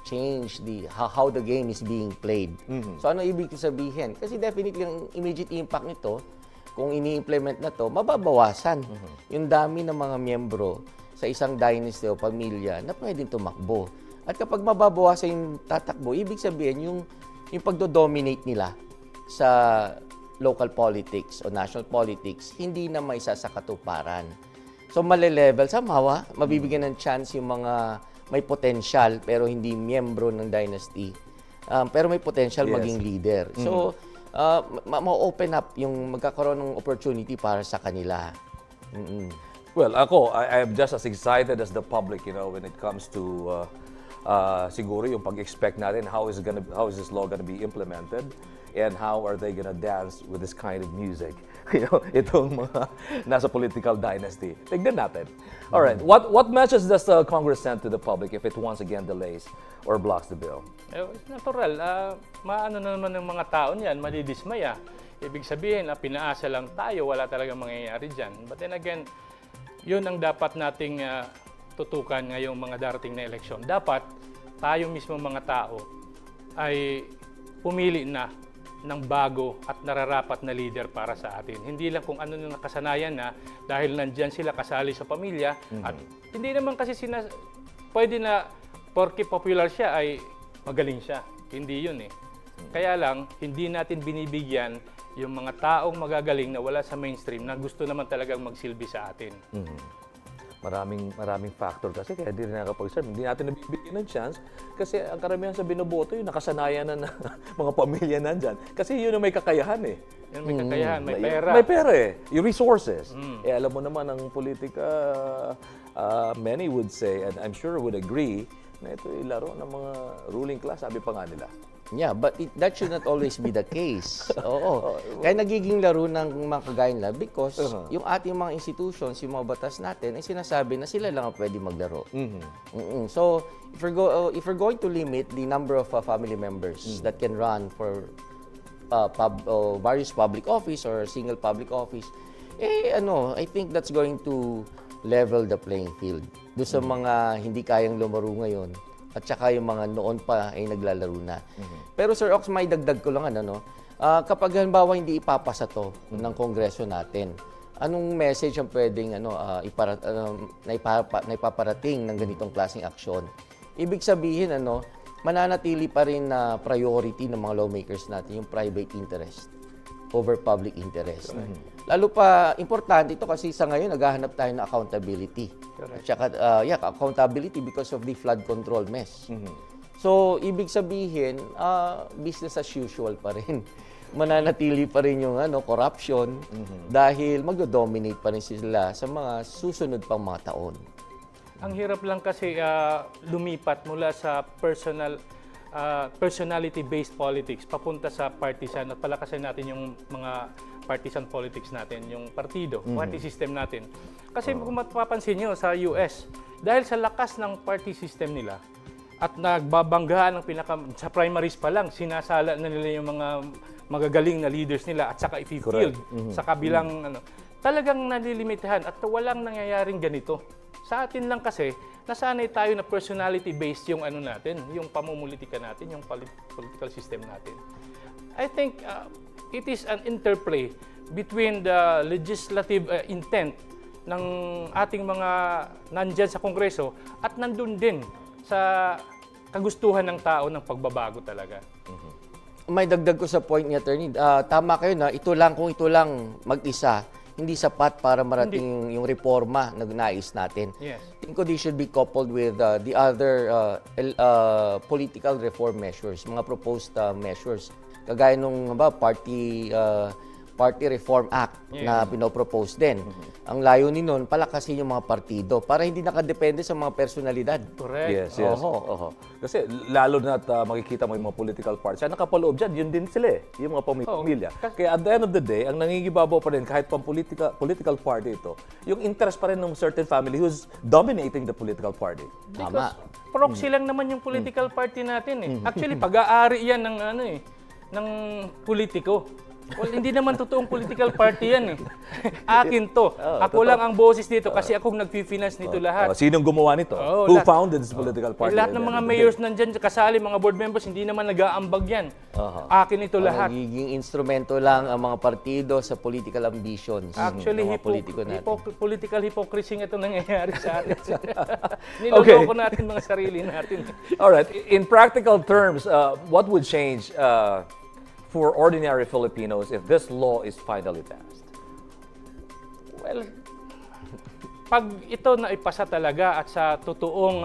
change how the game is being played. So ano ibig sabihin? Kasi definitely ang immediate impact nito, kung ini-implement na to, mababawasan yung dami ng mga miyembro sa isang dynasty o pamilya na pwedeng tumakbo. At kapag mababawasan yung tatakbo, ibig sabihin yung pagdo-dominate nila sa local politics o national politics, hindi na may sasakatuparan. So malelevel, somehow, mabibigyan ng chance yung mga may potential pero hindi miyembro ng dynasty, pero may potential maging leader. So, ma-open up yung magkakaroon ng opportunity para sa kanila. Well, I'm just as excited as the public, when it comes to siguro yung pag-expect natin how is this law gonna be implemented and how are they gonna dance with this kind of music. Itong mga nasa political dynasty. Tignan natin. All right. What message does the Congress send to the public if it once again delays or blocks the bill? Natural. Maano na naman ng mga tao niyan, madidismaya. Ibig sabihin, pinaasa lang tayo, wala talagang mangyayari dyan. But then again, yun ang dapat nating tutukan ngayong mga darating na eleksyon. Dapat tayo mismo mga tao ay pumili na ng bago at nararapat na leader para sa atin. Hindi lang kung ano yung nakasanayan na dahil nandyan sila kasali sa pamilya at hindi naman kasi pwede na porke popular siya ay magaling siya. Hindi yun eh. Kaya lang, hindi natin binibigyan yung mga taong magagaling na wala sa mainstream na gusto naman talagang magsilbi sa atin. Maraming factor kasi kaya hindi rin nakapag-serve. Hindi natin nabibigyan ng chance kasi ang karamihan sa binoboto yung nakasanayan na mga pamilya nandyan. Kasi yun ang may kakayahan eh. Yun may kakayahan, may pera. May pera eh. Yung resources. Alam mo naman ang politika, many would say, and I'm sure would agree, na ito ay laro ng mga ruling class, sabi pa nga nila. Yeah, but that should not always be the case. Oo. Kaya nagiging laro ng mga kagaya nila because yung ating mga institutions, yung mga batas natin, ay sinasabi na sila lang ang pwede maglaro. So, if we're going to limit the number of family members that can run for various public office or single public office, I think that's going to level the playing field. Doon sa mga hindi kayang lumaro ngayon, at saka yung mga noon pa ay naglalaro na. Pero Sir Ox, may dagdag ko lang kapag halimbawa hindi ipapasa to ng Kongreso natin, anong message ang pwedeng na ipaparating ng ganitong klaseng aksyon? Ibig sabihin mananatili pa rin na priority ng mga lawmakers natin yung private interest over public interest. Lalo pa importante ito kasi sa ngayon naghahanap tayo ng accountability. At saka, accountability because of the flood control mess. So, ibig sabihin, business as usual pa rin. Mananatili pa rin yung corruption dahil magdo-dominate pa rin sila sa mga susunod pang mga taon. Ang hirap lang kasi lumipat mula sa personality-based politics papunta sa partisan at palakasin natin yung mga partisan politics natin, yung partido, party system natin. Kasi kung mapapansin nyo sa US, dahil sa lakas ng party system nila at nagbabanggaan sa primaries pa lang, sinasala na nila yung mga magagaling na leaders nila at saka i-field sa kabilang talagang nalilimitahan at walang nangyayaring ganito. Sa atin lang kasi, nasanay tayo na personality-based yung natin, yung pamumulitika natin, yung political system natin. I think it is an interplay between the legislative intent ng ating mga nandyan sa Kongreso at nandun din sa kagustuhan ng tao ng pagbabago talaga. May dagdag ko sa point ni Attorney. Tama kayo na kung ito lang mag-isa, hindi sapat para marating yung reforma na nais natin. Yes. Think ko this should be coupled with the other political reform measures, mga proposed measures. Kagaya nung Party Reform Act na pinopropose din. Ang layunin nun, palakasin yung mga partido para hindi nakadepende sa mga personalidad. Correct. Yes, yes. Oho. Kasi lalo na makikita mo yung mga political parties, ang nakapaloob dyan, yun din sila yung mga pamilya. Kaya at the end of the day, ang nangingibabaw pa rin kahit pang political party ito, yung interest pa rin ng certain family who's dominating the political party. Tama. Proxy lang naman yung political party natin eh. Actually, pag-aari yan ng ng politiko. Well, hindi naman totoong political party yan eh. Akin to. Ako lang ang boses dito kasi akong nag-finance nito lahat. Sinong gumawa nito? Who founded this political party? Lahat ng mga mayors nandyan, kasali, mga board members, hindi naman nag-aambag yan. Akin ito lahat. Nagiging instrumento lang ang mga partido sa political ambitions. Actually, ng mga politiko natin. political hypocrisy ito nangyayari sa atin. Niloloko natin mga sarili natin. Alright, in practical terms, what would change for ordinary Filipinos if this law is finally passed? Well, pag ito na ipasa talaga at sa totoong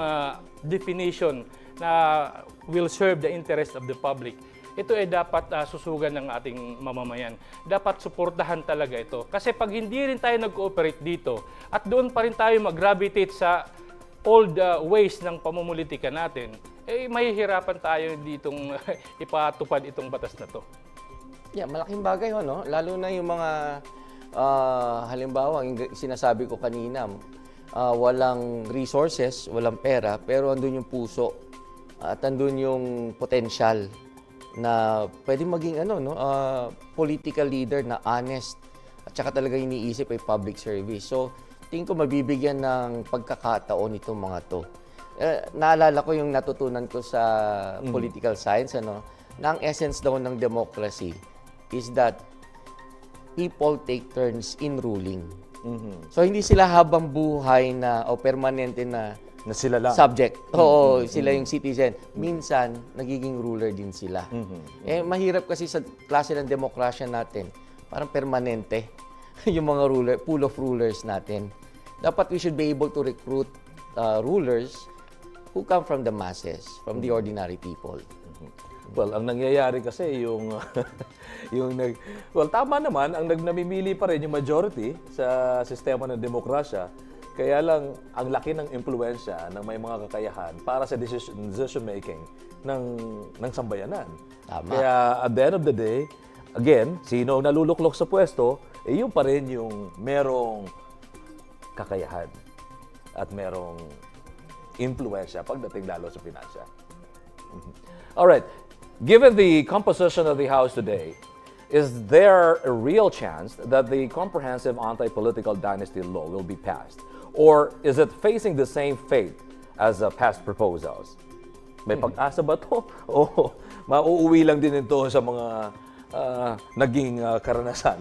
definition na will serve the interest of the public, ito ay dapat susugan ng ating mamamayan. Dapat suportahan talaga ito. Kasi pag hindi rin tayo nag-cooperate dito at doon pa rin tayo mag-gravitate sa old ways ng pamumulitika natin, mahihirapan tayo ditong ipatupad itong batas na to. Yeah, malaking bagay no? Lalo na yung mga halimbawa, yung sinasabi ko kanina, walang resources, walang pera, pero andun yung puso at andun yung potential na pwede maging political leader na honest at saka talaga iniisip ay public service. So, tingin ko mabibigyan ng pagkakataon itong mga to. Naalala ko yung natutunan ko sa political science, na ang essence daw ng democracy is that people take turns in ruling. So, hindi sila habang buhay o permanente na sila lang. Subject. Oo, sila yung citizen. Minsan, nagiging ruler din sila. Mahirap kasi sa klase ng demokrasya natin, parang permanente yung mga pool of rulers natin. Dapat we should be able to recruit rulers who come from the masses, from the ordinary people. Well, ang nangyayari kasi tama naman, ang namimili pa rin yung majority sa sistema ng demokrasya. Kaya lang, ang laki ng impluensya ng may mga kakayahan para sa decision making ng sambayanan. Tama. Kaya at the end of the day, again, sino ang naluluklok sa pwesto, yun pa rin yung merong kakayahan at merong impluensya pagdating lalo sa pinansya. Alright, given the composition of the House today, is there a real chance that the comprehensive anti-political dynasty law will be passed? Or is it facing the same fate as past proposals? May pag-asa ba to? Mauuwi lang din ito sa mga naging karanasan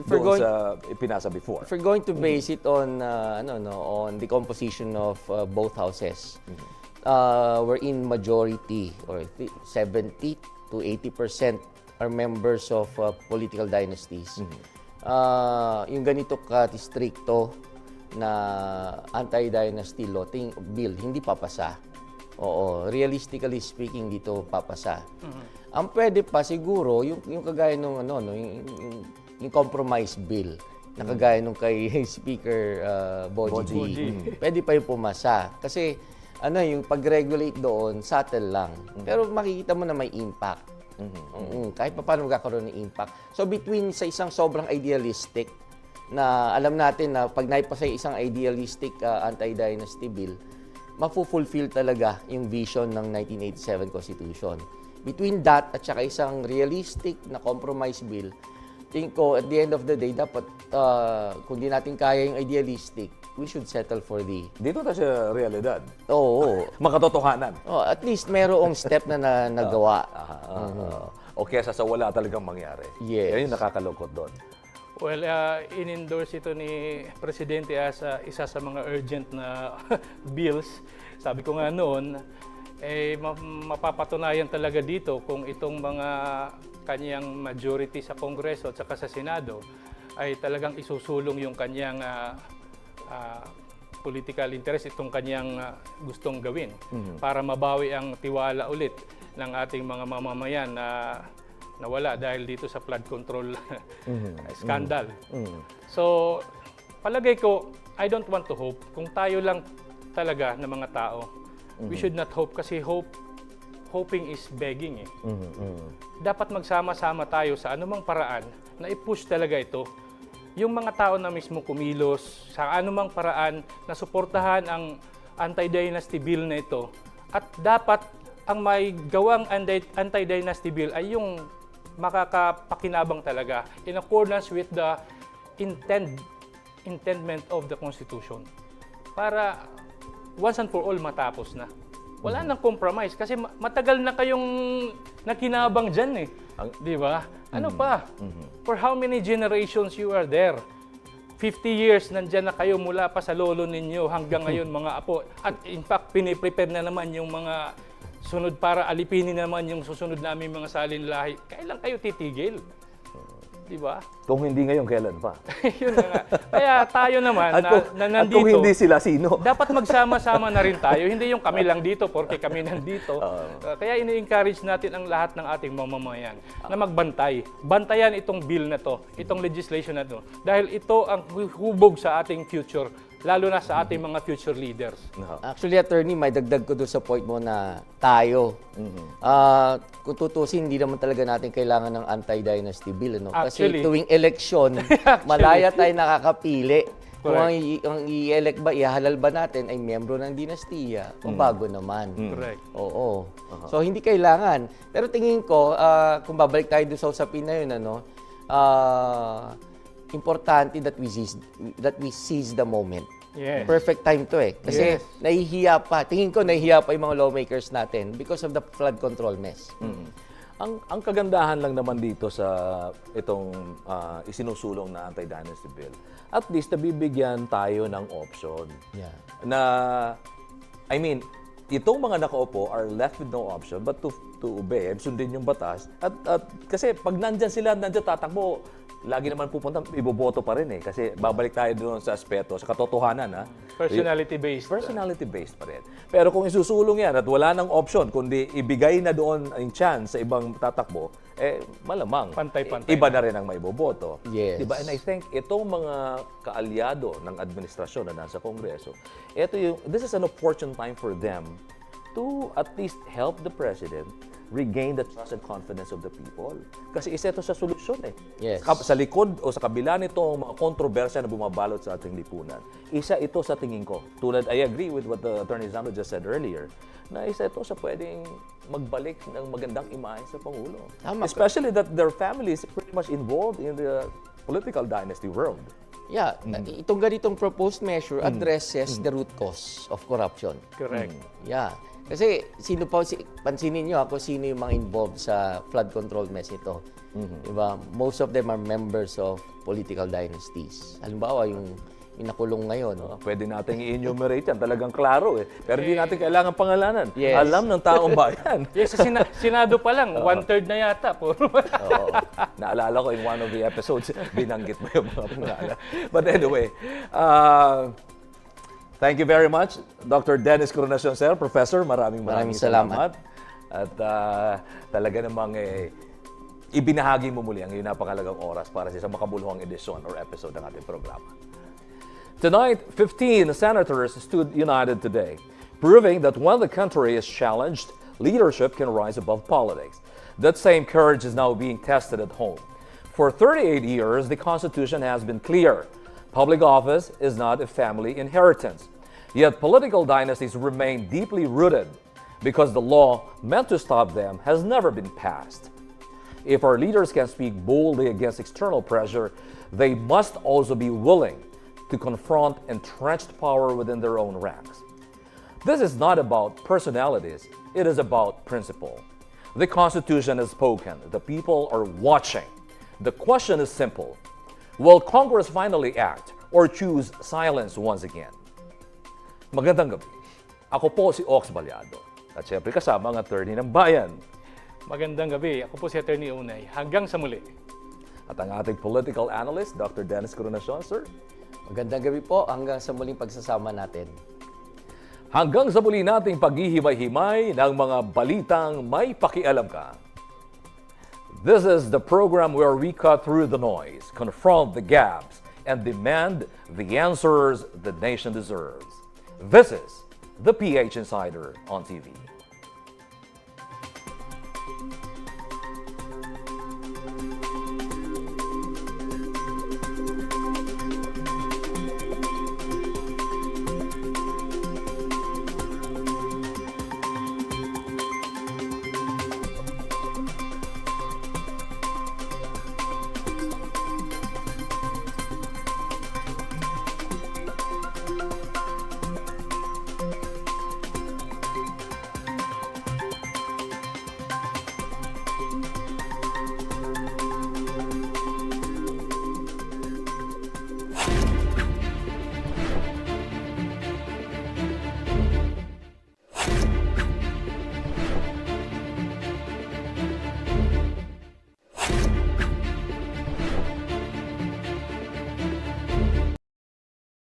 doon sa ipinasa before. If we're going to base it on on the composition of both houses, we're in majority or 70 to 80% are members of political dynasties. Yung ganito ka-stricto na anti-dynasty law bill hindi papasa. Oo, realistically speaking dito papasa. Ang pwede pa siguro yung kagaya nung yung compromise bill na kagaya nung kay Speaker Boji. Pwede pa yung pumasa kasi yung pag-regulate doon subtle lang. Pero makikita mo na may impact. Kahit pa paano magkakaroon ng impact. So between sa isang sobrang idealistic na alam natin na pag naipasa isang idealistic anti-dynasty bill, mafu-fulfill talaga yung vision ng 1987 Constitution. Between that at saka isang realistic na compromise bill, tingin ko at the end of the day, dapat kung di natin kaya yung idealistic, we should settle for the... Dito na siya realidad. Oo. Makatotohanan. At least merong step na nagawa. O kesa sa wala talagang mangyari. Yes. Yan yung nakakalungkot doon. Well, in-endorse ito ni Presidente as isa sa mga urgent na bills. Sabi ko nga noon, mapapatunayan talaga dito kung itong mga kanyang majority sa Kongreso at saka sa Senado ay talagang isusulong yung kanyang political interest, itong kanyang gustong gawin para mabawi ang tiwala ulit ng ating mga mamamayan na nawala dahil dito sa flood control scandal. So, palagay ko, I don't want to hope. Kung tayo lang talaga na mga tao, we should not hope kasi hoping is begging. Dapat magsama-sama tayo sa anumang paraan na i-push talaga ito. Yung mga tao na mismo kumilos sa anumang paraan na suportahan ang anti-dynasty bill na ito. At dapat ang may gawang anti-dynasty bill ay yung makakapakinabang talaga in accordance with the intendment of the Constitution. Para once and for all matapos na. Wala nang compromise kasi matagal na kayong nakinabang dyan eh. Di ba? Ano pa? For how many generations you are there? 50 years nandyan na kayo mula pa sa lolo ninyo hanggang ngayon mga apo. At in fact, piniprepare na naman yung mga sunod para alipinin naman yung susunod namin mga salin lahi. Kailan kayo titigil? Di ba? Kung hindi ngayon, kailan pa? Yun na nga. Kaya tayo naman na nandito. At kung hindi sila, sino? Dapat magsama-sama na rin tayo. Hindi yung kami lang dito porque kami nandito. Kaya ini-encourage natin ang lahat ng ating mamamayan na magbantay. Bantayan itong bill na to, itong legislation na to. Dahil ito ang hubog sa ating future, lalo na sa ating mga future leaders. Actually, attorney, may dagdag ko doon sa point mo na tayo. Kung tutusin, hindi naman talaga natin kailangan ng anti-dynasty bill. Ano? Kasi Actually, tuwing eleksyon, malaya tayo nakakapili. Kung ang i-elect ba, ihalal ba natin ay miyembro ng dinastiya o bago naman. Correct. Oo. So, hindi kailangan. Pero tingin ko, kung babalik tayo doon sa usapin na yun, importante that we seize the moment. Yes. Perfect time to eh. Kasi nahihiya pa. Tingin ko nahihiya pa yung mga lawmakers natin because of the flood control mess. Ang kagandahan lang naman dito sa itong isinusulong na anti-dynasty bill, at least nabibigyan tayo ng option. Yeah. Na, I mean, itong mga nakaupo are left with no option but to obey, sundin yung batas. At kasi pag nandyan sila, tatakbo, lagi naman pupunta, iboboto pa rin eh. Kasi babalik tayo doon sa aspeto, sa katotohanan. Personality-based. Personality-based pa rin. Pero kung isusulong yan at wala nang option, kundi ibigay na doon ang chance sa ibang tatakbo, malamang Pantay-pantay iba na rin ang maiboboto. Yes. Diba? And I think itong mga kaalyado ng administrasyon na nasa Kongreso, this is an opportune time for them to at least help the President regain the trust and confidence of the people. Kasi isa ito sa solusyon eh. Yes. Sa likod o sa kabila nito ang mga kontrobersya na bumabalot sa ating lipunan, isa ito sa tingin ko. I agree with what the Attorney General just said earlier, na isa ito sa pwedeng magbalik ng magandang imahe sa Pangulo. Tama. Especially that their family is pretty much involved in the political dynasty world. Yeah, itong ganitong proposed measure addresses the root cause of corruption. Correct. Yeah. Kasi pansinin nyo ako sino yung mga involved sa flood control mess ito. Diba? Most of them are members of political dynasties. Halimbawa, yung nakulong ngayon. Pwede natin i-enumerate yan. Talagang klaro eh. Pero hindi natin kailangan pangalanan. Yes. Alam ng taong bayan. Yes, sa Senado pa lang, 1/3 na yata. Oo. Naalala ko in one of the episodes, binanggit mo yung mga pangalan. But anyway, thank you very much, Dr. Dennis Coronacion, sir. Professor, maraming salamat. At talaga namang ibinahagi mo muli ang iyong napakalagang oras para sa makabuluhang edisyon or episode ng ating programa. Tonight, 15 senators stood united today, proving that when the country is challenged, leadership can rise above politics. That same courage is now being tested at home. For 38 years, the Constitution has been clear. Public office is not a family inheritance. Yet political dynasties remain deeply rooted because the law meant to stop them has never been passed. If our leaders can speak boldly against external pressure, they must also be willing to confront entrenched power within their own ranks. This is not about personalities, it is about principle. The Constitution has spoken, the people are watching. The question is simple. Will Congress finally act or choose silence once again? Magandang gabi. Ako po si Ox Balyado. At syempre kasama ang attorney ng bayan. Magandang gabi. Ako po si Attorney Unay. Hanggang sa muli. At ang ating political analyst, Dr. Dennis Coronacion, sir. Magandang gabi po, hanggang sa muling pagsasama natin. Hanggang sa muli nating paghihimay-himay ng mga balitang may pakialam ka. This is the program where we cut through the noise, confront the gaps, and demand the answers the nation deserves. This is the PH Insider on TV.